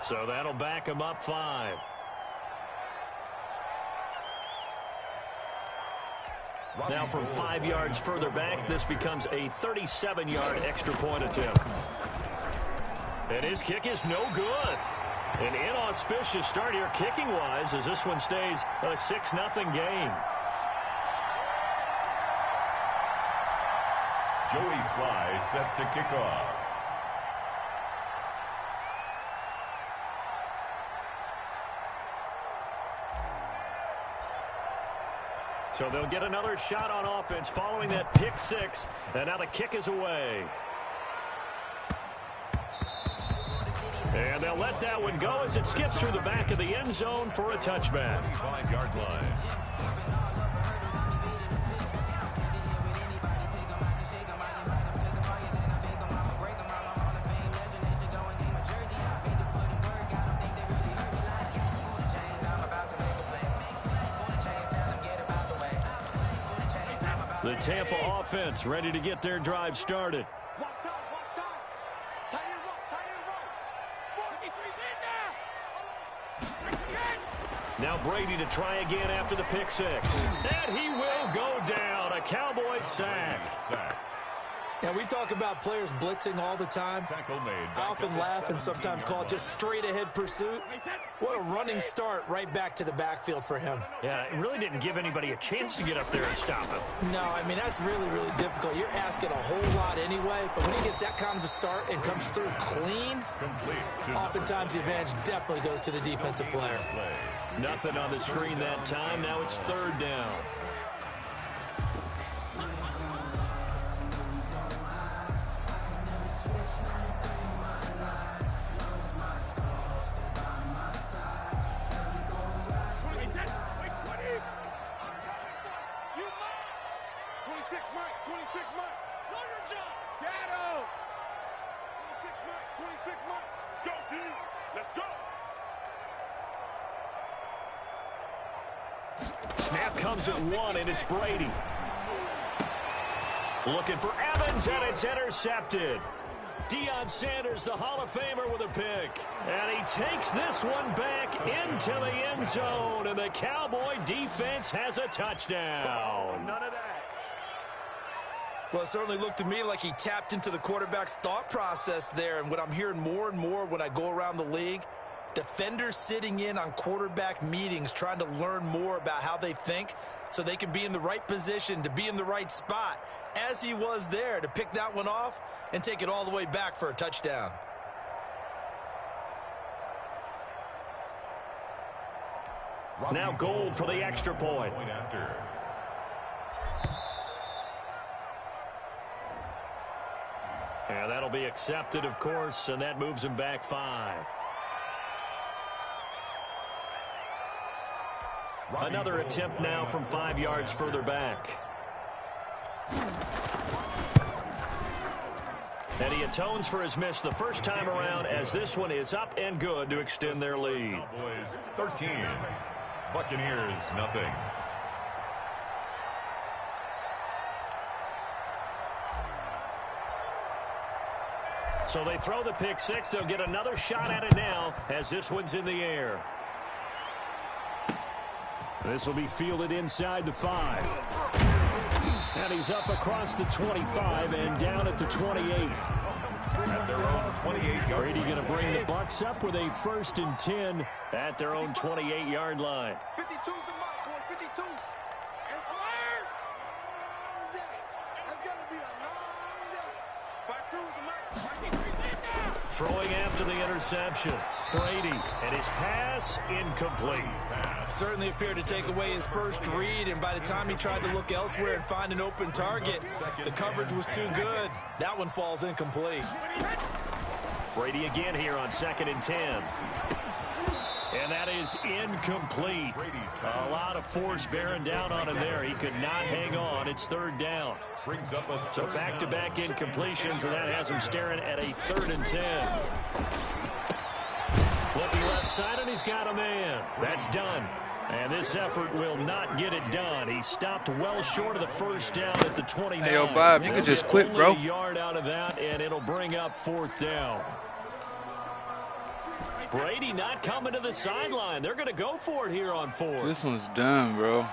So that'll back him up 5. Now from 5 yards further back, this becomes a 37-yard extra point attempt. And his kick is no good. An inauspicious start here kicking-wise as this one stays a 6-0 game. Joey Sly set to kick off. So they'll get another shot on offense following that pick 6. And now the kick is away. And they'll let that one go as it skips through the back of the end zone for a touchback. 5-yard line. The Tampa offense ready to get their drive started. Now Brady to try again after the pick 6. And he will go down. A Cowboys sack. Now, we talk about players blitzing all the time. I often laugh and sometimes call it just straight-ahead pursuit. What a running start right back to the backfield for him. Yeah, it really didn't give anybody a chance to get up there and stop him. No, I mean, that's really, really difficult. You're asking a whole lot anyway, but when he gets that kind of a start and comes through clean, oftentimes the advantage definitely goes to the defensive player. Nothing on the screen that time. Now it's 3rd down. Snap comes at 1, and it's Brady. Looking for Evans, and it's intercepted. Deion Sanders, the Hall of Famer, with a pick. And he takes this one back into the end zone, and the Cowboy defense has a touchdown. None of that. Well, it certainly looked to me like he tapped into the quarterback's thought process there, and what I'm hearing more and more when I go around the league, defenders sitting in on quarterback meetings trying to learn more about how they think so they can be in the right position to be in the right spot, as he was there to pick that one off and take it all the way back for a touchdown. Now Gold for the extra point. Yeah, that'll be accepted, of course, and that moves him back 5. Another attempt now from 5 yards further back. And he atones for his miss the first time around as this one is up and good to extend their lead. Cowboys 13, Buccaneers nothing. So they throw the pick 6. They'll get another shot at it now as this one's in the air. This will be fielded inside the 5. And he's up across the 25 and down at the 28. At their own 28-yard Brady going to bring the Bucs up with a 1st and 10 at their own 28-yard line. 52's the mark, boy. 52. It's a long day. That's going to be a long day. 52's the mark. Throwing after the interception. Brady, and his pass incomplete. Certainly appeared to take away his first read, and by the time he tried to look elsewhere and find an open target, the coverage was too good. That one falls incomplete. Brady again here on 2nd and 10. And that is incomplete. A lot of force bearing down on him there. He could not hang on. It's 3rd down. So back-to-back incompletions, and that has him staring at a 3rd and 10. Looking left side, and he's got a man. That's done. And this effort will not get it done. He stopped well short of the first down at the 29. Hey, yo, Bob, you can just quit, bro. A yard out of that, and it'll bring up 4th down. Brady not coming to the sideline. They're going to go for it here on 4th. This one's done, bro.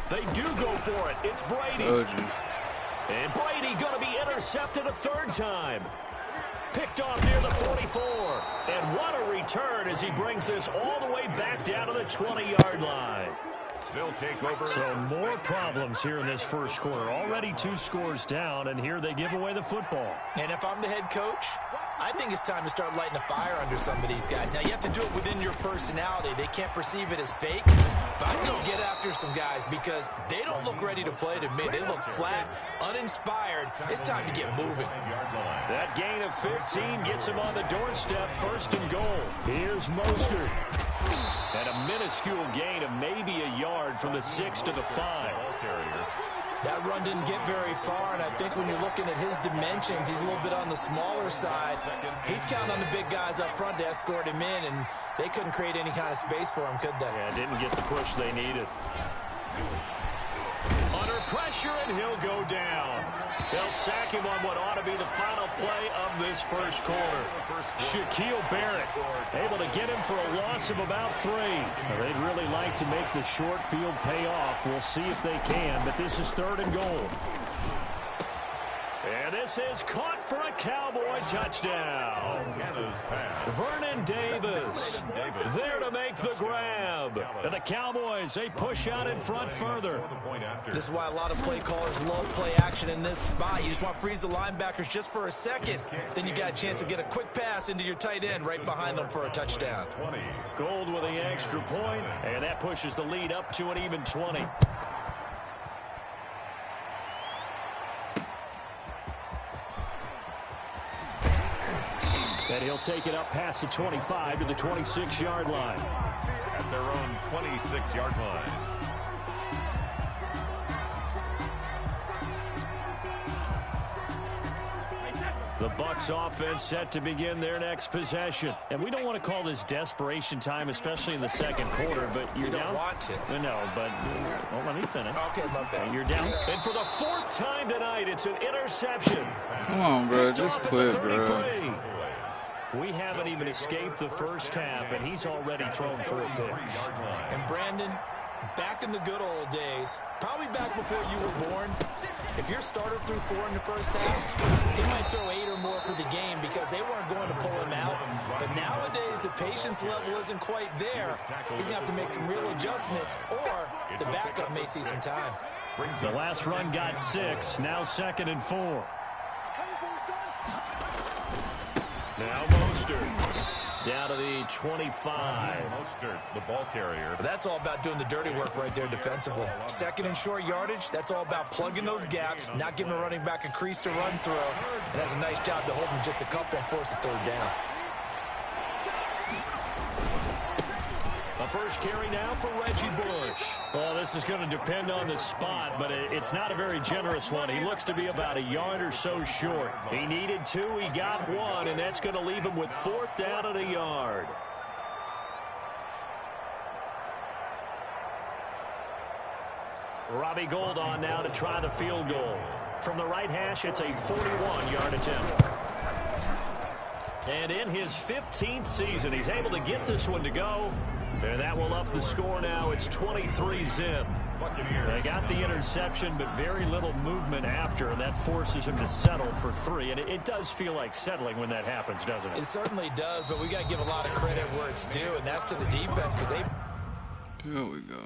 They do go for it. It's Brady. And Brady going to be intercepted a 3rd time. Picked off near the 44. And what a return as he brings this all the way back down to the 20-yard line. They'll take over. So more problems here in this first quarter. Already 2 scores down, and here they give away the football. And if I'm the head coach, I think it's time to start lighting a fire under some of these guys. Now, you have to do it within your personality. They can't perceive it as fake, but I think get after some guys because they don't look ready to play to me. They look flat, uninspired. It's time to get moving. That gain of 15 gets him on the doorstep, 1st and goal. Here's Mostert. And a minuscule gain of maybe a yard from the 6 to the 5. That run didn't get very far, and I think when you're looking at his dimensions, he's a little bit on the smaller side. He's counting on the big guys up front to escort him in, and they couldn't create any kind of space for him, could they? Yeah, didn't get the push they needed. Under pressure, and he'll go down. They'll sack him on what ought to be the final play of this first quarter. Shaquille Barrett able to get him for a loss of about 3. Now, they'd really like to make the short field pay off. We'll see if they can, but this is 3rd and goal. And this is caught for a Cowboy touchdown. Vernon Davis there to make the grab. And the Cowboys, they push out in front further. This is why a lot of play callers love play action in this spot. You just want to freeze the linebackers just for a second. Then you got a chance to get a quick pass into your tight end right behind them for a touchdown. Gold with the extra point, and that pushes the lead up to an even 20. And he'll take it up past the 25 to the 26-yard line. At their own 26-yard line. The Bucs offense set to begin their next possession. And we don't want to call this desperation time, especially in the second quarter, but you're down. You don't want to. No, but well, let me finish. Okay, my bad. And you're down. And for the 4th time tonight, it's an interception. Come on, bro. Just quit, bro. We haven't even escaped the first half, and he's already thrown 4 picks. And Brandon, back in the good old days, probably back before you were born, if your starter threw 4 in the first half, he might throw 8 or more for the game because they weren't going to pull him out. But nowadays, the patience level isn't quite there. He's going to have to make some real adjustments, or the backup may see some time. The last run got 6, now 2nd and 4. Now Mostert down to the 25. Mostert, the ball carrier. That's all about doing the dirty work right there defensively. 2nd and short yardage, that's all about plugging those gaps, not giving a running back a crease to run through. And that's a nice job to hold him just a couple and force a 3rd down. A first carry now for Reggie Bush. Well, this is going to depend on the spot, but it's not a very generous one. He looks to be about a yard or so short. He needed 2, he got 1, and that's going to leave him with 4th down at a yard. Robbie Gould on now to try the field goal. From the right hash, it's a 41-yard attempt. And in his 15th season, he's able to get this one to go. And that will up the score now. It's 23-zip. They got the interception, but very little movement after, and that forces him to settle for 3. And it does feel like settling when that happens, doesn't it? It certainly does, but we got to give a lot of credit where it's due, and that's to the defense because they... Here we go.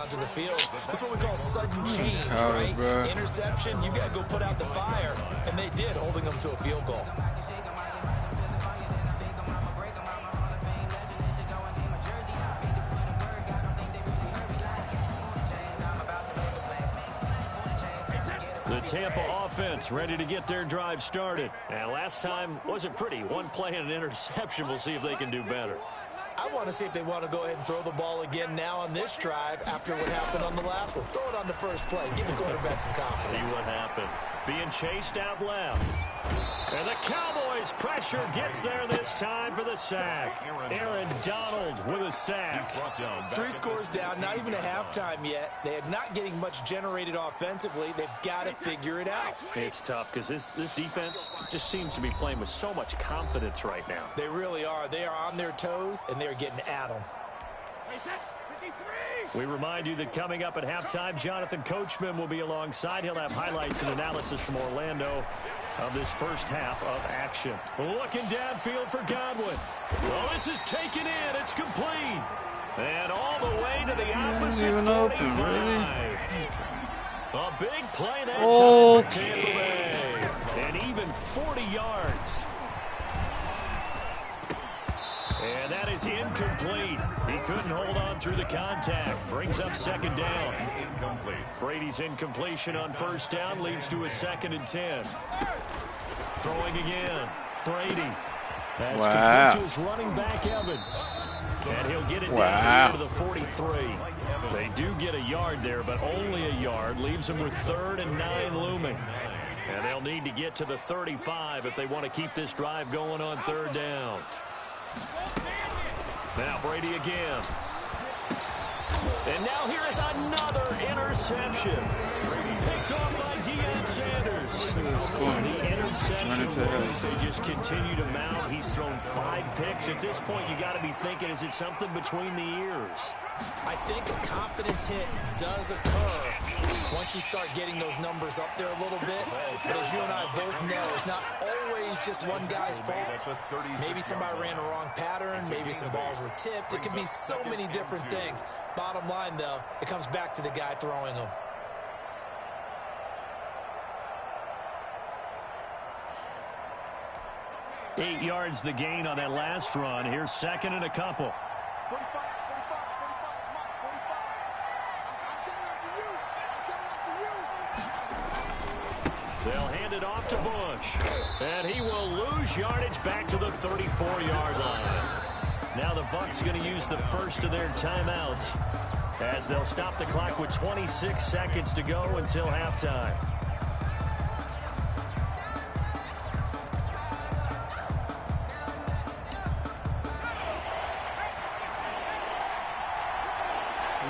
onto the field. That's what we call sudden change, right? Interception, you got to go put out the fire, and they did, holding them to a field goal. Tampa offense ready to get their drive started. And last time wasn't pretty. One play and an interception. We'll see if they can do better. I want to see if they want to go ahead and throw the ball again now on this drive after what happened on the last one. Throw it on the first play. Give the quarterback some confidence. See what happens. Being chased out left. And the Cowboys pressure gets there this time for the sack. Aaron Donald with a sack. 3 scores down, not even a halftime yet. They are not getting much generated offensively. They've got to figure it out. It's tough because this defense just seems to be playing with so much confidence right now. They really are. They are on their toes, and they're getting at them. We remind you that coming up at halftime, Jonathan Coachman will be alongside. He'll have highlights and analysis from Orlando of this first half of action. Looking downfield for Godwin. Oh, this is taken in. It's complete. And all the way to the opposite 45. A big play that time for Tampa Bay. And even 40 yards. And that is incomplete. He couldn't hold on through the contact. Brings up second down. Incomplete. Brady's incompletion on first down leads to a 2nd and 10. Throwing again. Brady. That's complete to his running back, Evans. And he'll get it down to the 43. They do get a yard there, but only a yard. Leaves them with 3rd and 9 looming. And they'll need to get to the 35 if they want to keep this drive going on 3rd down. Now Brady again. And now here is another interception. Picked off by Deion Sanders. The interception woes, they just continue to mount. He's thrown 5 picks. At this point, you got to be thinking, is it something between the ears? I think a confidence hit does occur once you start getting those numbers up there a little bit. But as you and I both know, it's not always just one guy's fault. Maybe somebody ran the wrong pattern. Maybe some balls were tipped. It could be so many different things. Bottom line, though, it comes back to the guy throwing them. Eight yards the gain on that last run. Here's 2nd and a couple. 45, 45, 45, 45. I'm coming after you. I'm coming after you. They'll hand it off to Bush. And he will lose yardage back to the 34-yard line. Now the Bucs going to use the first of their timeouts as they'll stop the clock with 26 seconds to go until halftime.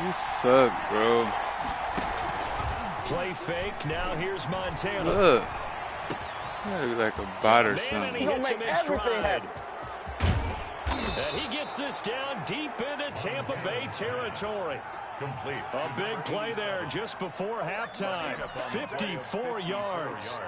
You suck, bro. Play fake. Now here's Montana. Look. You look like a bot or something. He hits him in stride. And he gets this down deep into Tampa Bay territory. Complete. A big play there just before halftime. 54 yards.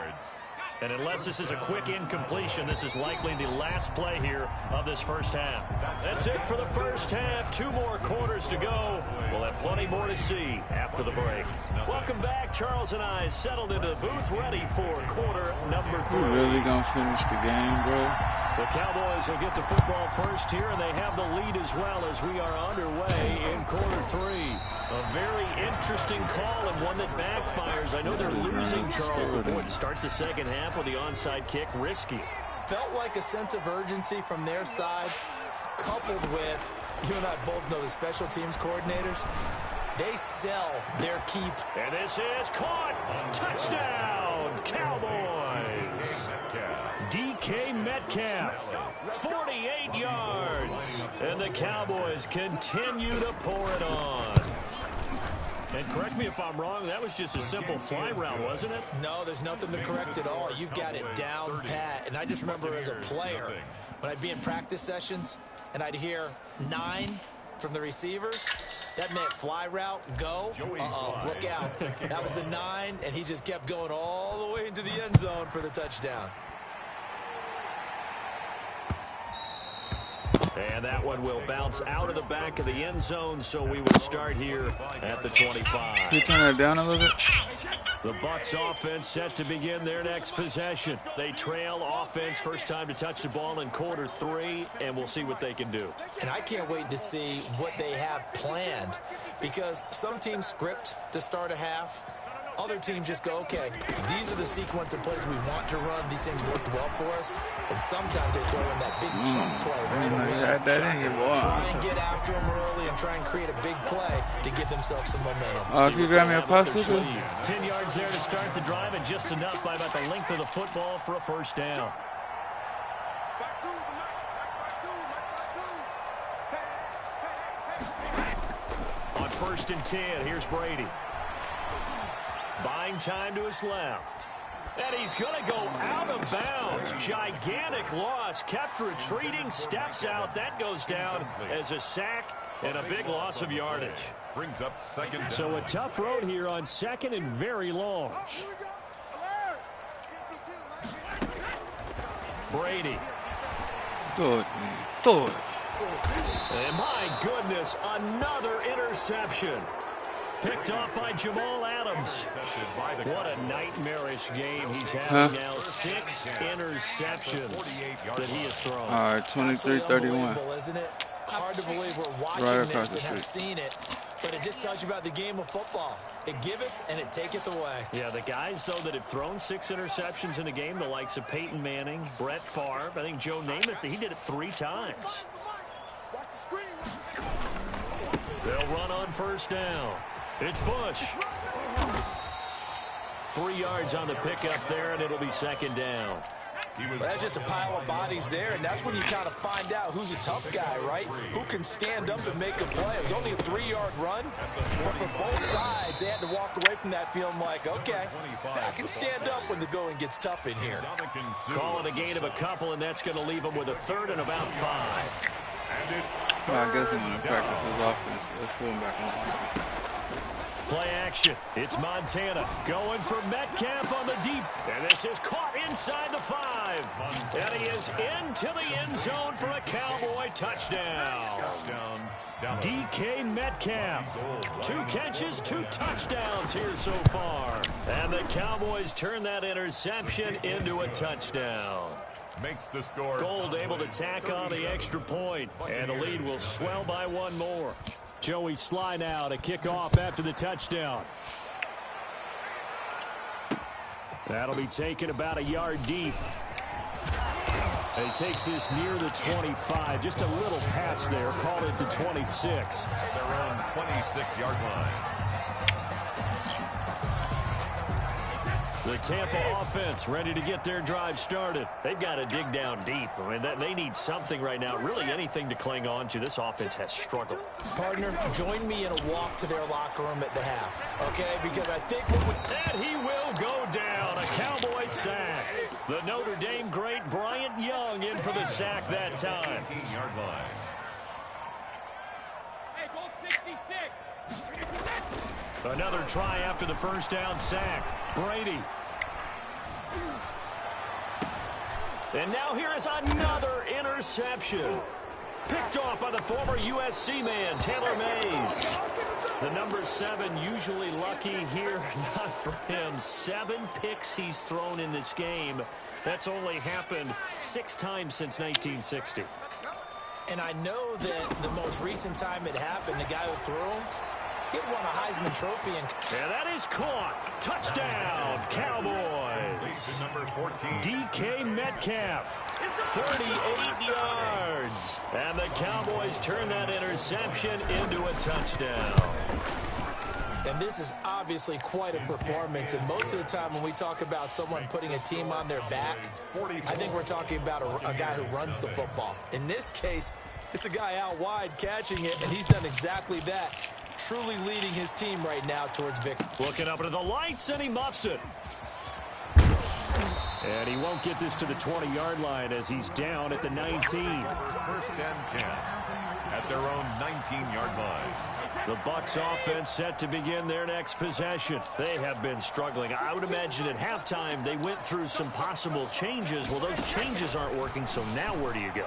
And unless this is a quick incompletion, this is likely the last play here of this first half. That's it for the first half. 2 more quarters to go. We'll have plenty more to see after the break. Welcome back. Charles and I settled into the booth ready for quarter number 3. You really gonna finish the game, bro? The Cowboys will get the football first here, and they have the lead as well as we are underway in quarter 3. A very interesting call and one that backfires. I know they're losing, Charles, but boy, to start the second half with the onside kick, risky. Felt like a sense of urgency from their side, coupled with, you and I both know the special teams coordinators, they sell their keep. And this is caught. Touchdown, Cowboys. DK Metcalf, 48 yards. And the Cowboys continue to pour it on. And correct me if I'm wrong, that was just a simple fly route, wasn't it? No, there's nothing to correct at all. You've got it down pat. And I just remember as a player, when I'd be in practice sessions and I'd hear 9 from the receivers, that meant fly route, go. Uh-oh, look out. That was the 9, and he just kept going all the way into the end zone for the touchdown. And that one will bounce out of the back of the end zone, so we will start here at the 25. Can you turn that down a little bit? The Bucs offense set to begin their next possession. They trail offense, first time to touch the ball in quarter 3, and we'll see what they can do. And I can't wait to see what they have planned, because some teams script to start a half. Other teams just go, okay, these are the sequence of plays we want to run. These things worked well for us. And sometimes they throw in that big chunk play right away. Try and get after them early and try and create a big play to give themselves some momentum. Oh, can you grab me a puzzle? 10 yards there to start the drive, and just enough by about the length of the football for a first down. On 1st and 10, here's Brady. Buying time to his left. And he's going to go out of bounds. Gigantic loss. Kept retreating. Steps out. That goes down as a sack and a big loss of yardage. Brings up second down. So a tough road here on 2nd and very long. Brady. Throw it, man. Throw it. And my goodness, another interception. Picked off by Jamal Adams. What a nightmarish game he's having now. 6 interceptions that he has thrown. All right, 23-31. Isn't it? Hard to believe we're watching this and have seen it, but it just tells you about the game of football. It giveth and it taketh away. Yeah, the guys, though, that have thrown 6 interceptions in a game, the likes of Peyton Manning, Brett Favre, I think Joe Namath, he did it 3 times. They'll run on 1st down. It's Bush. 3 yards on the pickup there, and it'll be 2nd down. That's just a pile of bodies there, and that's when you kind of find out who's a tough guy, right? Who can stand up and make a play. It was only a 3-yard run, but for both sides, they had to walk away from that feeling like, okay, I can stand up when the going gets tough in here. Call it a gain of a couple, and that's going to leave them with a 3rd and about 5. Well, I guess I'm going to practice his offense. Let's put him back on. Play action. It's Montana going for Metcalf on the deep. And this is caught inside the 5. And he is into the end zone for a Cowboy touchdown. DK Metcalf. 2 catches, 2 touchdowns here so far. And the Cowboys turn that interception into a touchdown. Makes the score. Gold able to tack on the extra point. And the lead will swell by 1 more. Joey Sly now to kick off after the touchdown. That'll be taken about a yard deep. And he takes this near the 25. Just a little pass there. Called it the 26. Their own 26-yard line. The Tampa offense ready to get their drive started. They've got to dig down deep. I mean, they need something right now, really anything to cling on to. This offense has struggled. Partner, join me in a walk to their locker room at the half, okay? Because I think And he will go down. A Cowboy sack. The Notre Dame great Bryant Young in for the sack that time. 18-yard line. Another try after the 1st down sack. Brady. And now here is another interception. Picked off by the former USC man, Taylor Mays. The number 7 usually lucky here. Not for him. 7 picks he's thrown in this game. That's only happened 6 times since 1960. And I know that the most recent time it happened, the guy who threw him, he won a Heisman Trophy. And that is caught. Touchdown, Cowboys. Number 14. DK Metcalf, 38 yards. And the Cowboys turn that interception into a touchdown. And this is obviously quite a performance. And most of the time when we talk about someone putting a team on their back, I think we're talking about a guy who runs the football. In this case, it's a guy out wide catching it, and he's done exactly that. Truly leading his team right now towards victory. Looking up into the lights, and he muffs it. And he won't get this to the 20-yard line as he's down at the 19. 1st and 10 at their own 19-yard line. The Bucs offense set to begin their next possession. They have been struggling. I would imagine at halftime they went through some possible changes. Well, those changes aren't working, so now where do you go?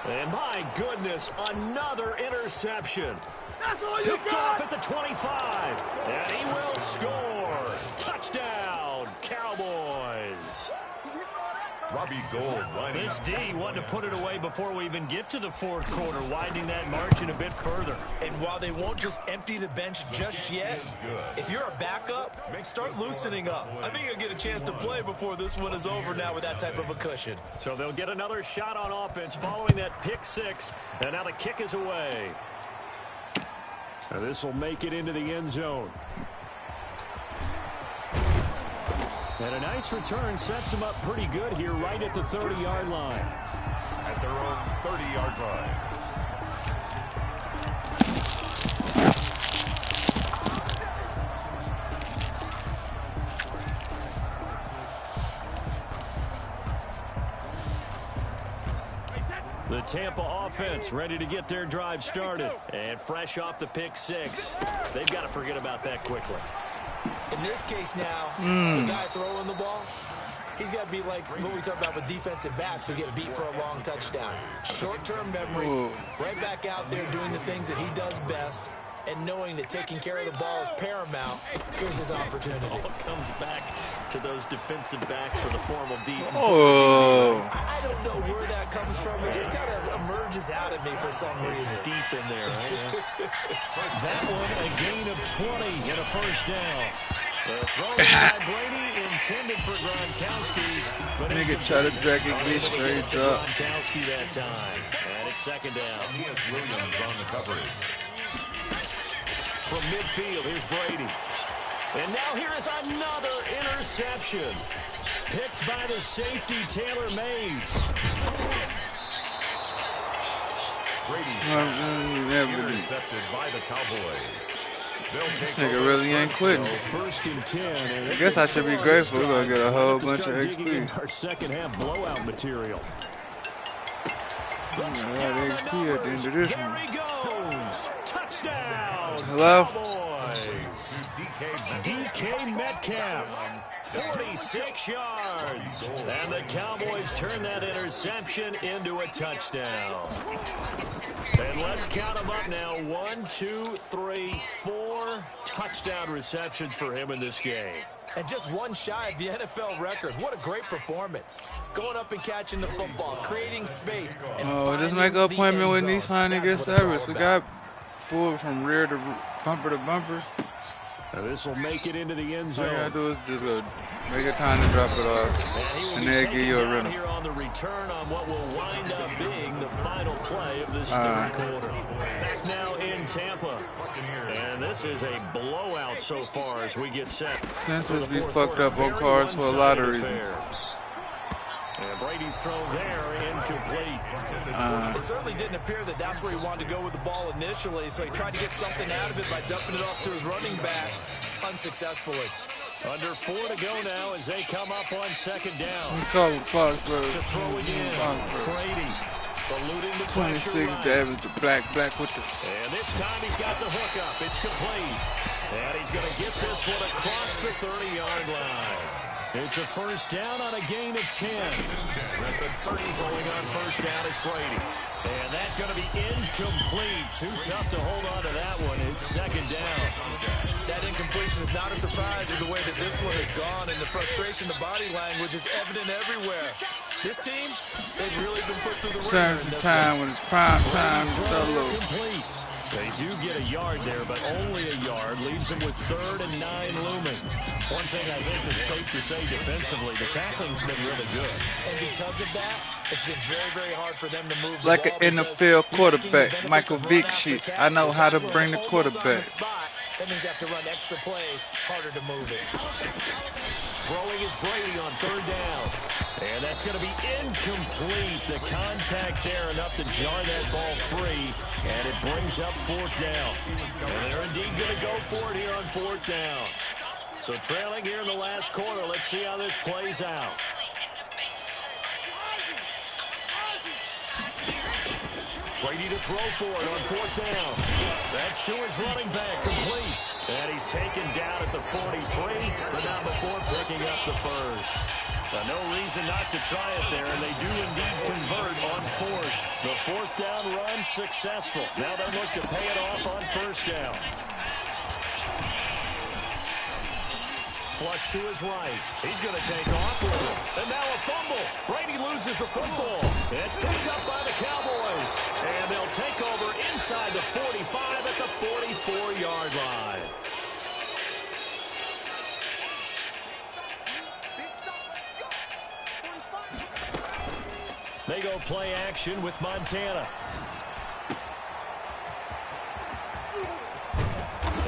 And my goodness, another interception. That's all you Picked off at the 25. And he will score. Touchdown, Cowboys. Robbie Gould lining This up. D wanted to put it away before we even get to the fourth quarter, widening that margin a bit further. And while they won't just empty the bench just yet, if you're a backup, start loosening up. I think you'll get a chance to play before this one is over now with that type of a cushion. So they'll get another shot on offense following that pick six, and now the kick is away. And this will make it into the end zone. And a nice return sets them up pretty good here right at the 30-yard line. At their own 30-yard line. The Tampa offense ready to get their drive started. And fresh off the pick six, they've got to forget about that quickly. In this case now, the guy throwing the ball, he's got to be like what we talk about with defensive backs who get beat for a long touchdown. Short-term memory, right back out there doing the things that he does best, and knowing that taking care of the ball is paramount. Here's his opportunity. All comes back to those defensive backs for the formal deep. I don't know where that comes from. It just kind of emerges out of me for some reason. Deep in there, right? That one, a gain of 20 and a first down. The throw by Brady intended for Gronkowski. But nigga try to drag it unable to straight get to up. Gronkowski that time. And it's second down. Williams on the coverage. From midfield, here's Brady. And now here is another interception. Picked by the safety, Taylor Mays. Brady intercepted by the Cowboys. This nigga really ain't quitting. First and 10. I guess I should be grateful. We're going to get a whole bunch of XP. Our second half blowout material. XP at the end of this one. There he goes. Touchdown. Hello? Cowboys. DK Metcalf. 46 yards. And the Cowboys turn that interception into a touchdown. And let's count them up now. 1, 2, 3, 4 touchdown receptions for him in this game. And just one shy of the NFL record. What a great performance. Going up and catching the football, creating space. And just make an appointment with Nissan and get service. We got full from rear to bumper to bumper. Now this will make it into the end All zone. you gotta do is just go make a time to drop it off, and they'll give you a rhythm. Here on the return on what will wind up being the final play of this third quarter. Back now in Tampa, and this is a blowout so far as we get set. Sensors be fucked up on cars for a lot of reasons. And Brady's throw there incomplete. It certainly didn't appear that that's where he wanted to go with the ball initially, so he tried to get something out of it by dumping it off to his running back unsuccessfully. Under 4 to go now as they come up on second down. Call it Fox, bro. To throw again, Brady eluding the 26 Davis, the black with the. And this time he's got the hook up. It's complete. And he's going to get this one across the 30-yard line. It's a first down on a gain of 10. At the 30 going on first down is Brady. And that's going to be incomplete. Too tough to hold on to that one. It's second down. That incompletion is not a surprise with the way that this one has gone, and the frustration, the body language is evident everywhere. This team, they've really been put through the ringer. Time when it's prime time, solo. Complete. They do get a yard there, but only a yard. Leaves them with 3rd and 9 looming. One thing I think that's safe to say defensively, the tackling's been really good. And because of that, it's been very, very hard for them to move the Like ball an NFL quarterback, Michael Vick shit. I know how to bring the quarterback. That means they have to run extra plays, harder to move it. Throwing is Brady on 3rd down. And that's going to be incomplete. The contact there enough to jar that ball free. And it brings up 4th down. And they're indeed going to go for it here on 4th down. So trailing here in the last quarter. Let's see how this plays out. Brady to throw for it on 4th down. That's to his running back, complete. And he's taken down at the 43, but not before picking up the first. No reason not to try it there, and they do indeed convert on 4th. The 4th down run successful. Now they look to pay it off on 1st down. flush to his right. He's going to take off with it. And now a fumble. Brady loses the football. It's picked up by the Cowboys. And they'll take over inside the 45 at the 44-yard line. They go play action with Montana.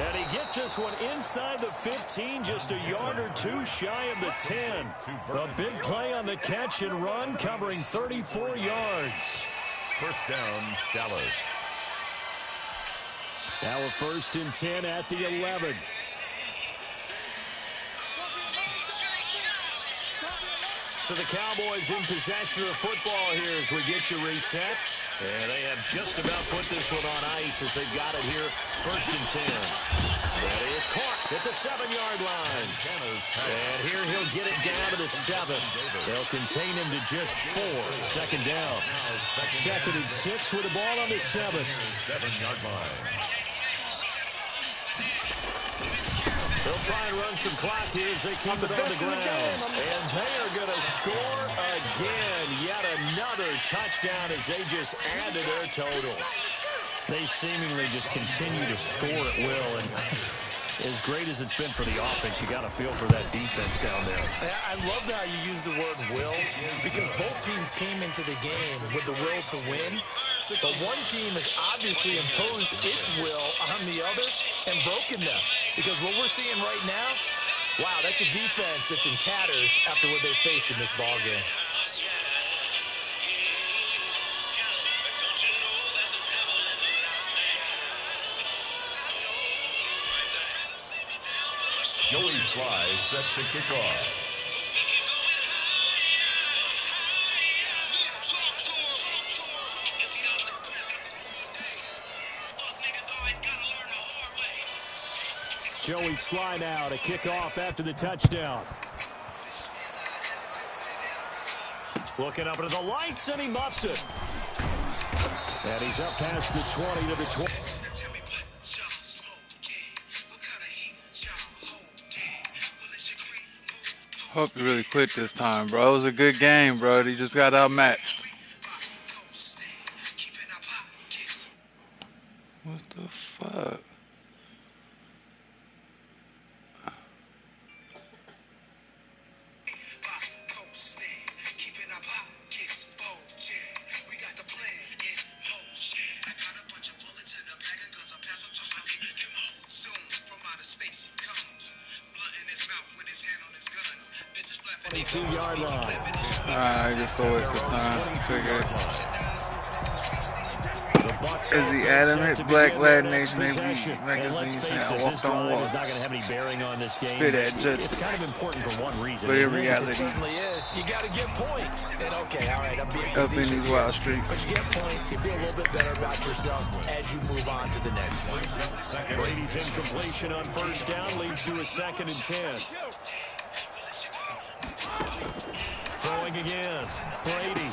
And he gets this one inside the 15, just a yard or two shy of the 10. A big play on the catch and run, covering 34 yards. First down, Dallas. Now a 1st and 10 at the 11. So the Cowboys in possession of the football here as we get you reset. And they have just about put this one on ice as they've got it here. 1st and 10. That is caught at the 7-yard line. And here he'll get it down to the 7. They'll contain him to just 4. 2nd down. 2nd and 6 with the ball on the 7. 7-yard line. They'll try and run some clock here as they keep it on the ground. And they are going to score again. Yet another touchdown as they just add to their totals. They seemingly just continue to score at will. And as great as it's been for the offense, you got to feel for that defense down there. I love how you use the word will, because both teams came into the game with the will to win. But one team has obviously imposed its will on the other and broken them. Because what we're seeing right now, wow, that's a defense that's in tatters after what they faced in this ballgame. Joey Sly set to kick off. Joey Sly now to kick off after the touchdown. Looking up into the lights, and he muffs it. And he's up past the 20 to the 20. Hope you really quit this time, bro. It was a good game, bro. He just got outmatched. What the fuck? I just throw it for time. Figure it. Is he adamant? Black Latin Nation magazine saying I walked on water. Spit at judges. It's kind of important for one reason. But in reality, It certainly is. You got to get points. And okay, all right, I'm being up in these wild streets. But you get points, you feel a little bit better about yourself as you move on to the next one. Brady's incompletion on 1st down leads to a 2nd and 10. Throwing again. Brady.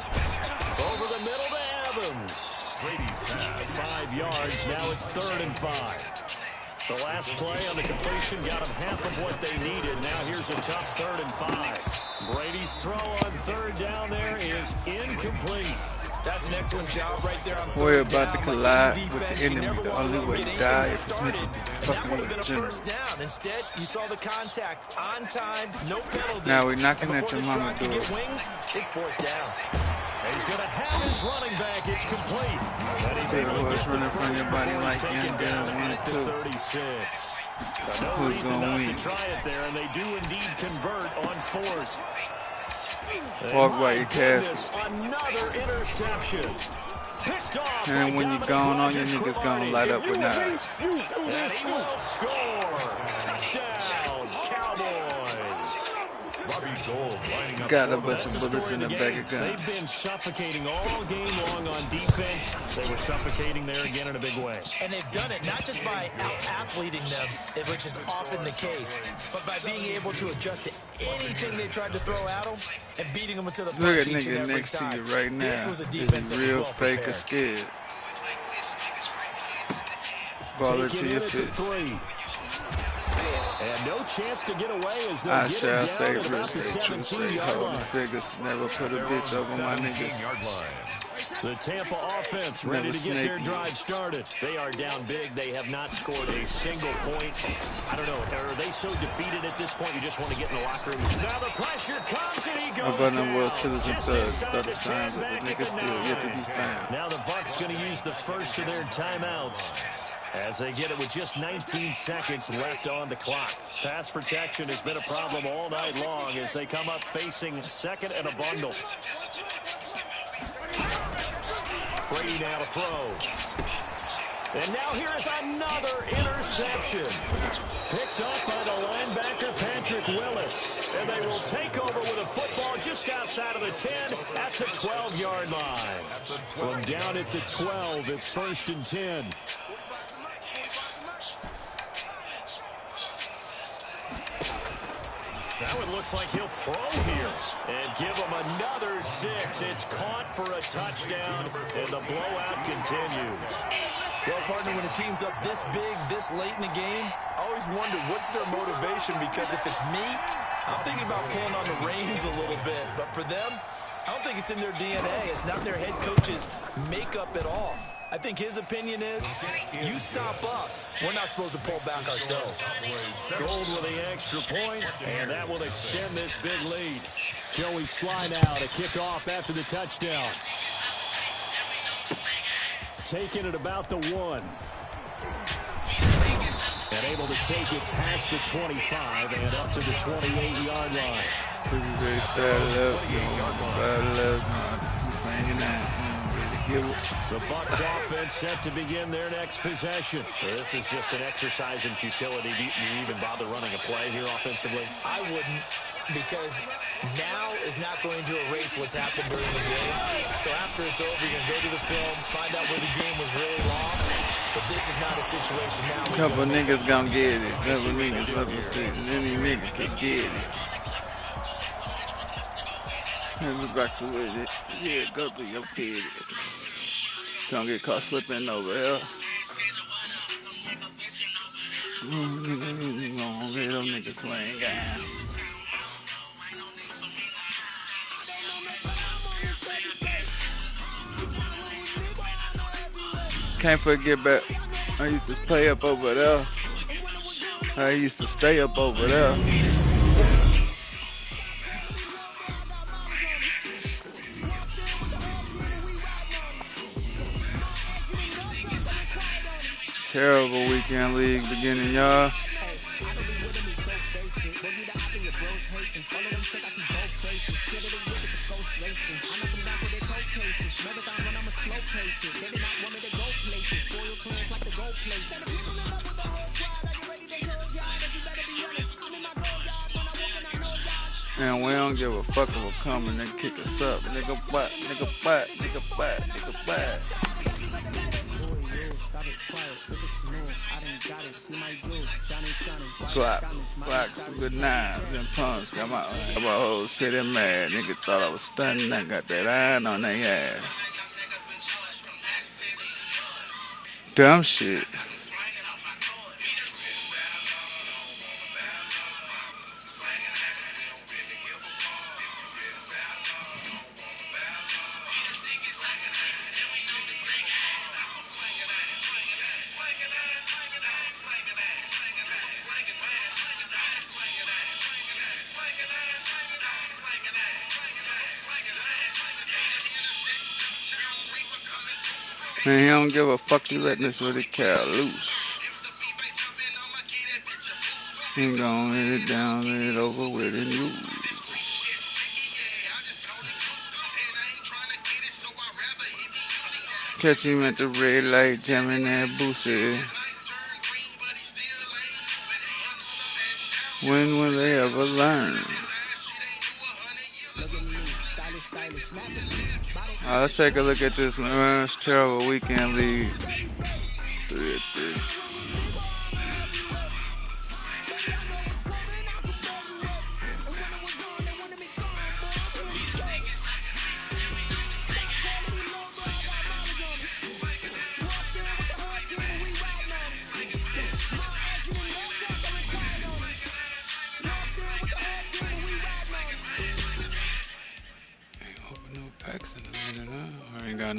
Over the middle to Evans. Brady's pass. 5 yards. Now it's 3rd and 5. The last play on the completion got them half of what they needed. Now here's a tough 3rd and 5. Brady's throw on 3rd down there is incomplete. That's an excellent job right there on 3rd We're about to down. collide Like with defense, the you enemy. never The want only to way get to die anything is to started. Smith And that fucking would have been a general. 1st down. Instead, you saw the contact on time, no penalty. Now we're knocking And at before your this mama drive could door. get wings, it's 4th down. And he's going to have his running back. It's complete. And he's Take able to horse get running the from your first body before like he's taken young down gun at the 36. No Who's reason gonna not win? to try it there, and they do indeed convert on 4th. Walk by your calf. Another interception. Picked off. And when you're gone, all your niggas gonna light up with knives. And he will score. Touchdown, Cowboys. Robbie Gould lining up. Got a for bunch the of That's the bullets story in of the the bag game. of guns. They've been suffocating all game long on defense. They were suffocating there again in a big way. And they've done it not just by out-athleting them, which is often the case, but by being able to adjust to anything they tried to throw at them and beating them into the Look punch at each and nigga every next to time. you right now. This was a Is defense he that was real, well fake, or prepared. scared? Ball it to Taking your it at the fist. 3. And no chance to get away as they I get shall him stay down at real, about the stay true, stay 17-yard holding line. figures. Never put a bitch over my nigga. 17-yard line. The Tampa offense ready to get their drive started. They are down big. They have not scored a single point. I don't know. Are they so defeated at this point you just want to get in the locker room? Now the pressure comes and he goes About down. them World Citizen Just thugs, inside the 30 10, times, but back the at niggas the still yet to 9. be found. Now the Bucs going to use the first of their timeouts as they get it with just 19 seconds left on the clock. Pass protection has been a problem all night long as they come up facing second and a bundle. Brady now to throw. And now here is another interception. Picked up by the linebacker, Patrick Willis. And they will take over with a football just outside of the 10 at the 12-yard line. From down at the 12, it's 1st and 10. Now it looks like he'll throw here and give him another 6. It's caught for a touchdown, and the blowout continues. Well, partner, when a team's up this big, this late in the game, I always wonder what's their motivation, because if it's me, I'm thinking about pulling on the reins a little bit. But for them, I don't think it's in their DNA. It's not their head coach's makeup at all. I think his opinion is, you stop us. We're not supposed to pull back ourselves. Gold with the extra point, and that will extend this big lead. Joey Sly now to kick off after the touchdown. Taking it about the 1. And able to take it past the 25 and up to the 28-yard line. Pretty very started up, started up, hanging out. The Bucs offense set to begin their next possession. This is just an exercise in futility. Do you even bother running a play here offensively? I wouldn't, because now is not going to erase what's happened during the game. So after it's over, you're going to go to the film, find out where the game was really lost. But this is not a situation now. Couple niggas gonna get it. Couple niggas up the street. Any nigga can get it. Let's back to with it. Yeah, go through your kid. Don't get caught slipping over here. Gonna get them niggas swing down. Can't forget back. I used to play up over there. I used to stay up over there. Terrible weekend league beginning, y'all. And we don't give a fuck if we're coming and kick us up. Nigga butt, nigga butt, nigga butt, nigga butt. Blocks, good knives and pumps. Got my whole city mad. Nigga thought I was stunning. I got that iron on their ass. Dumb shit. Man, he don't give a fuck, you letting this really cow loose. He gon' hit it down, hit it over with and lose. Catch him at the red light, jamming that boosie. When will they ever learn? Let's take a look at this man. It's terrible weekend league. 3-3.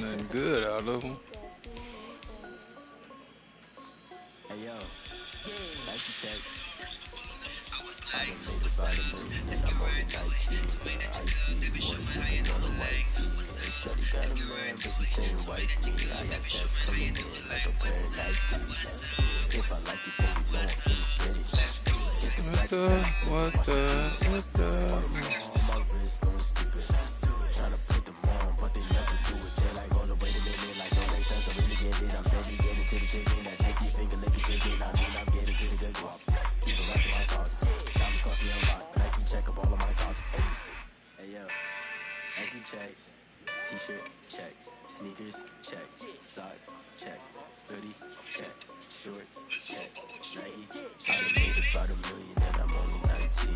nothing good out of them. Hey yo, like you check. I done made about $1 million and I'm only 19. I see water dripping on a white tee. And shorty got a man, but she saying wife me. I got checks coming in like a pair of Nikes. If I like it, baby, no, I'm finna get it. What the? All my wrists going stupid. Tryna put them on, but they never do it. They like, hold up, wait a minute, like, don't make sense. I really get it. I'm steady getting to the chicken. That tasty finger licking chicken. I mean, I'm getting to the good guap. Keep it right to my sauce. Diamonds cost me a lot, but I can check up all of my stocks. Hey yo, Nike check. T-shirt check. Sneakers check. Socks check. Hoodie check. Shorts check. Nike. I done made about $1 million and I'm only 19.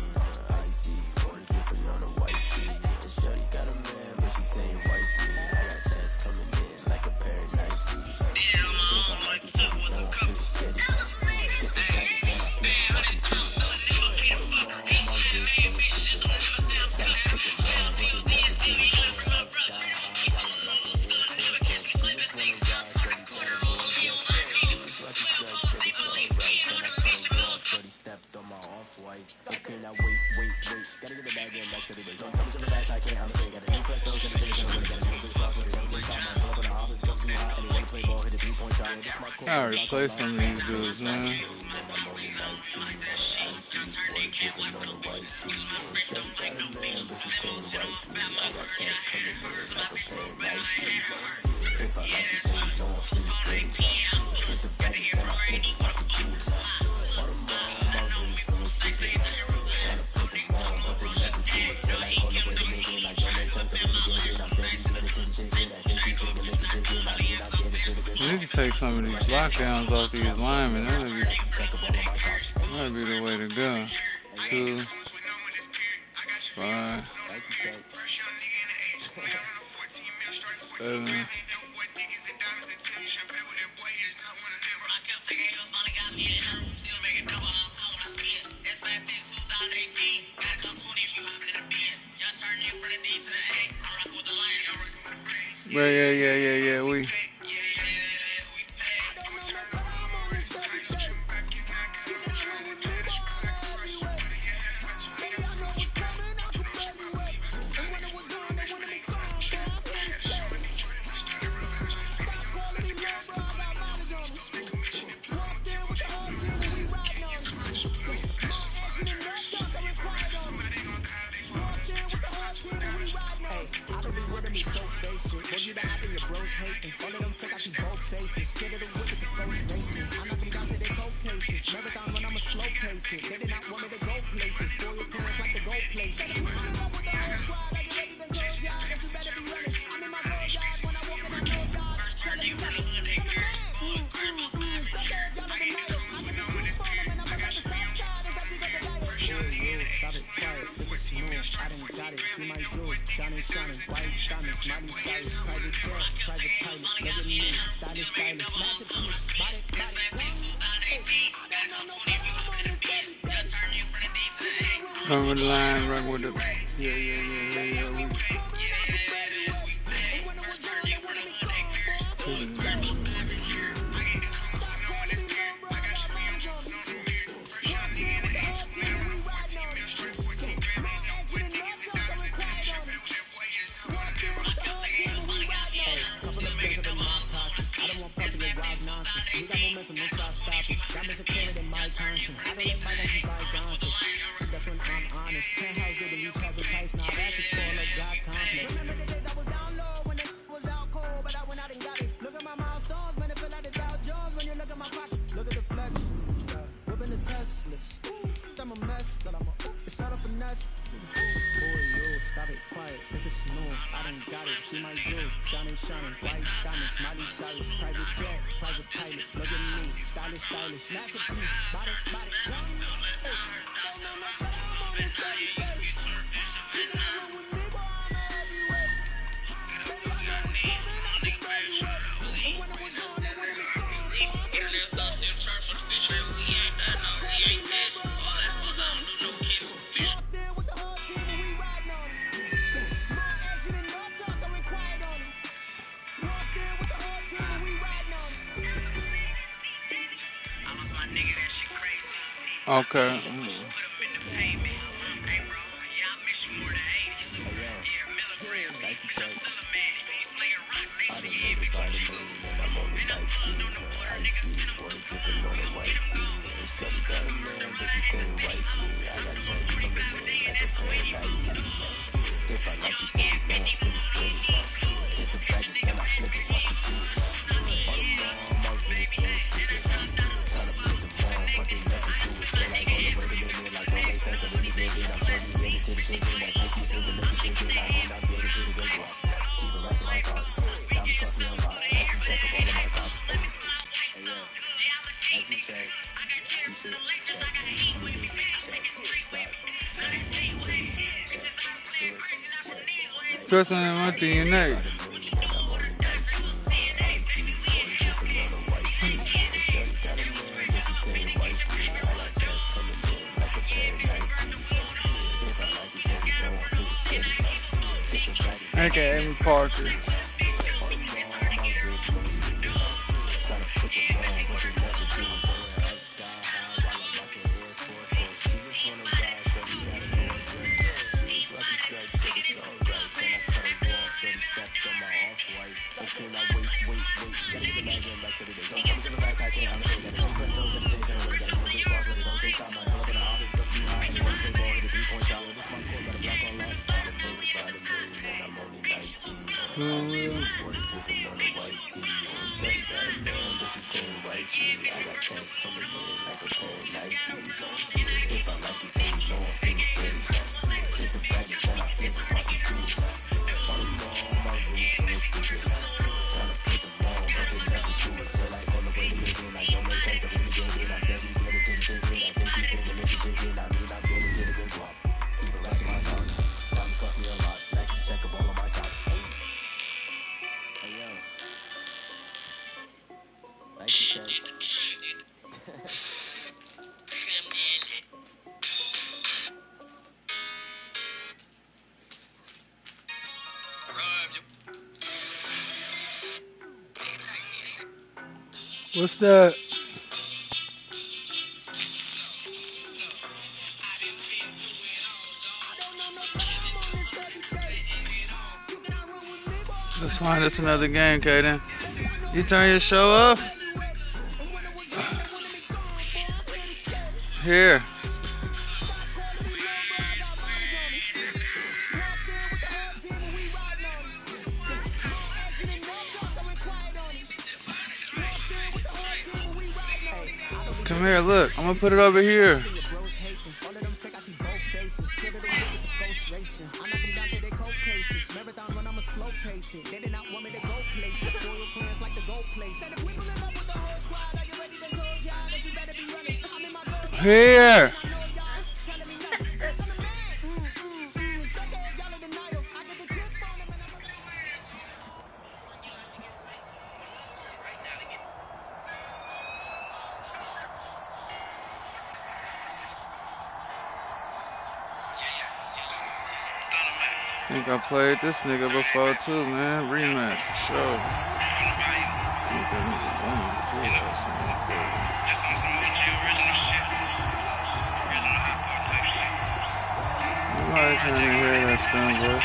I see water dripping on a white tee. And shorty got a man, but she saying wife me. I got checks coming in like a pair of Nikes. Did it on my own, like so what's a couple? I replace some of these dudes, man. We need to take some of these lockdowns off these linemen. That'd be the way to go. 2, 5, 7. Yeah. We. Over the line, right with it. Yeah. Okay. Trusting in my DNA. Okay, Amy Parker. What's that? Let's find us another game, Kaden. You turn your show off? Here. Come here, look. I'm gonna put it over here. Here. I think I played this nigga before too, man. Rematch for sure. Just on some OG original shit. Original hot pot type shit. Nobody trying to hear that stuff, bro.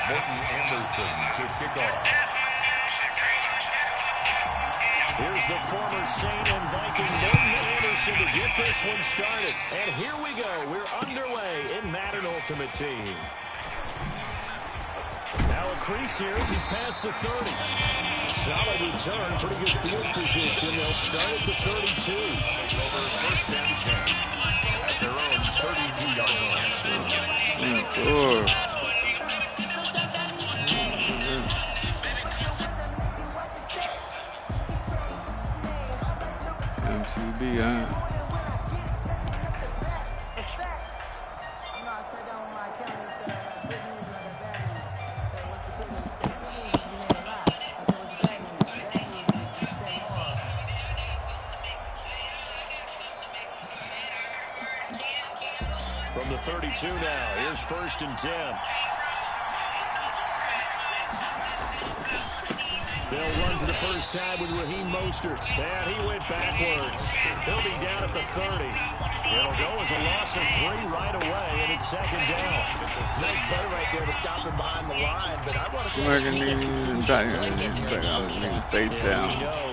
Morton Anderson to kick off. Here's the former Saint and Viking Morton Anderson to get this one started. And here we go. We're underway in Madden Ultimate Team. Now a crease here as he's past the 30. Solid return, pretty good field position. They'll start at the 32. Over first and 10 at their own 32-yard line. MTB, huh? From the 32 now, here's first and 10. They'll run for the first time with Raheem Mostert. And he went backwards. He'll be down at the 30. It'll go as a loss of 3 right away, and it's second down. Nice play right there to stop him behind the line, but I want to see how this defense continues to play in here in the first half. Face down.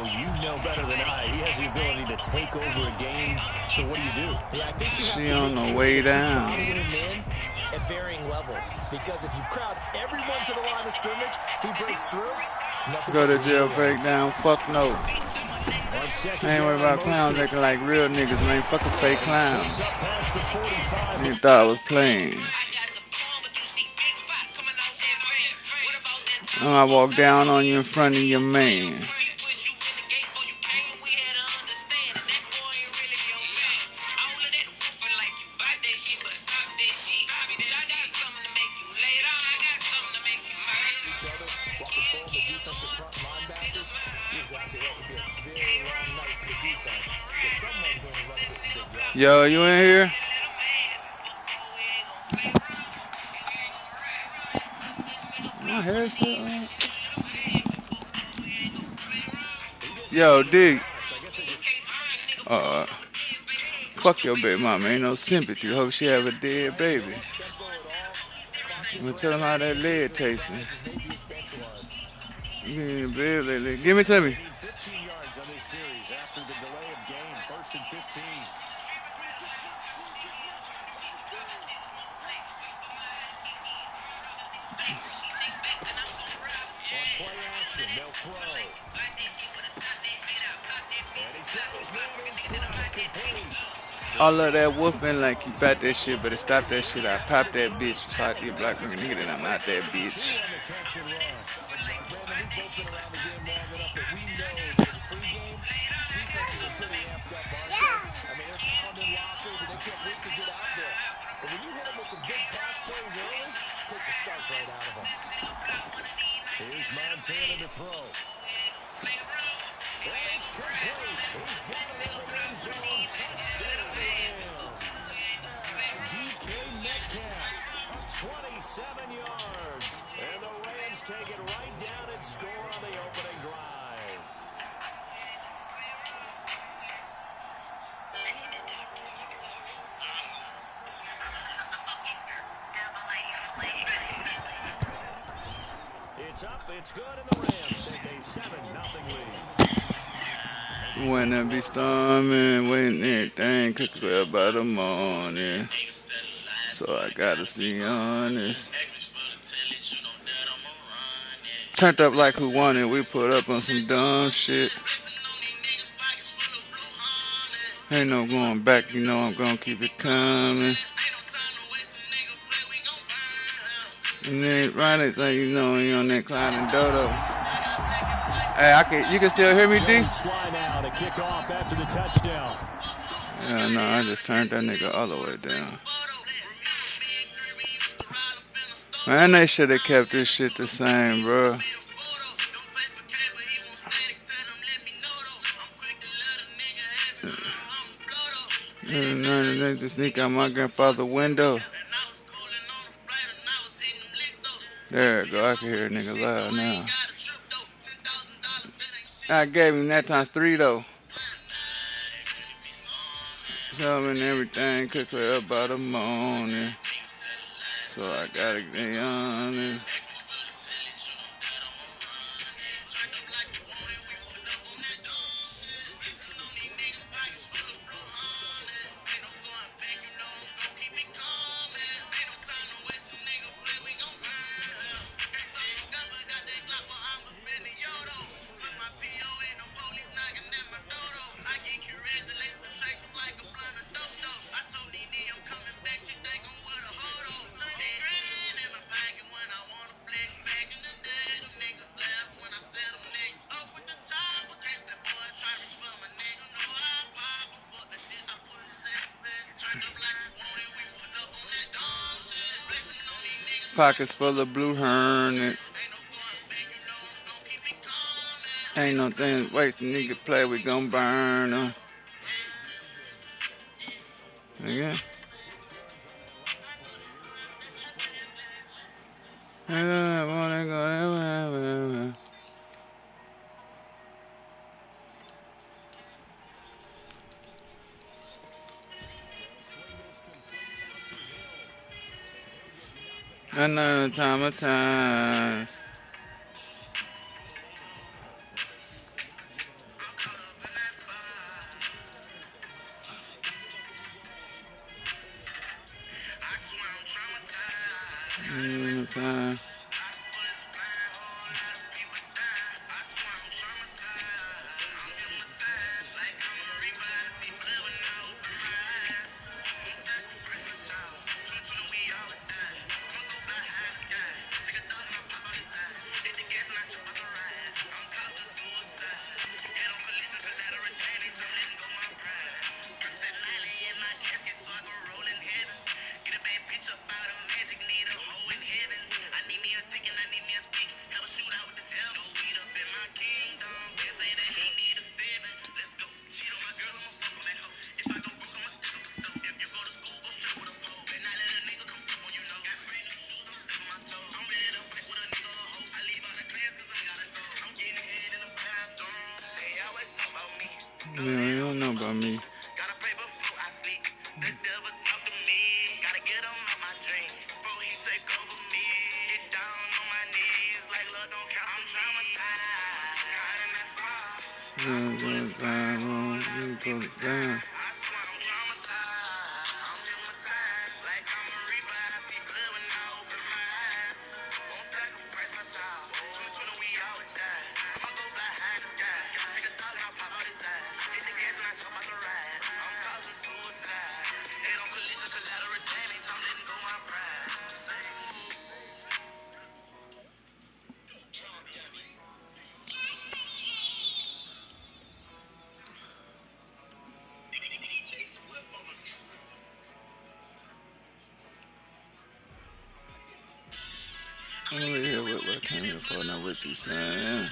You know better than I. He has the ability to take over a game, so what do? Yeah, I think you have She to on make the sure way that down. you crowd him in at varying levels, because if you crowd everyone to the line of scrimmage, if he breaks through, it's nothing. Go to jail, break down. Fuck no. I ain't worried about clowns acting like real niggas, man. Fuck a fake clown. You thought I was playing. I walk down on you in front of your man. Yo, you in here? My headset on. Yo, D. Fuck your baby mama. Ain't no sympathy. Hope she have a dead baby. I'm gonna tell him how that lead tasting. Give it to me. 15 yards on this series after the delay of game. 1st and 15. On play action, they'll throw. And he's got his man in stride, complete. All of that whooping like you fat that shit, better stop that shit. I pop that bitch. Try to get black nigga that I'm not that bitch. Here's Montana to throw. And it's complete. He's got it in the end zone. Touchdown Rams. DK Metcalf, 27 yards. And the Rams take it right down and score on the opening drive. It's up, it's good, and the Rams take a 7-0 lead. When it be storming, when everything could clear by the morning. So I gotta be honest. Turned up like who won it. We put up on some dumb shit. Ain't no going back, you know I'm gonna keep it coming. And then Ronnie say, you know, he on that Cloud and Dodo. Hey, you can still hear me, D? Slide now to kick off after the touchdown. Yeah, no, I just turned that nigga all the way down. Man, they should have kept this shit the same, bro. They just sneak out my grandfather's window. There you go, I can hear a nigga loud now. I gave him that times 3 though. Tell me everything could clear up by the morning. So I gotta be honest. Pockets full of blue hornets. Ain't no thing wasting, nigga play, we gon' burn them. Again. Another time. Yeah, you don't know about me. Down. I'm over here with what I came here for, not with you, son.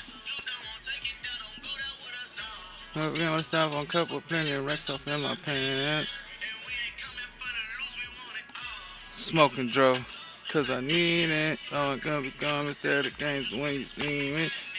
We're gonna stop on a couple, plenty of racks off in my pants. Smoking dro, cause I need it. Oh, I'm gonna be gone instead of games when you see me.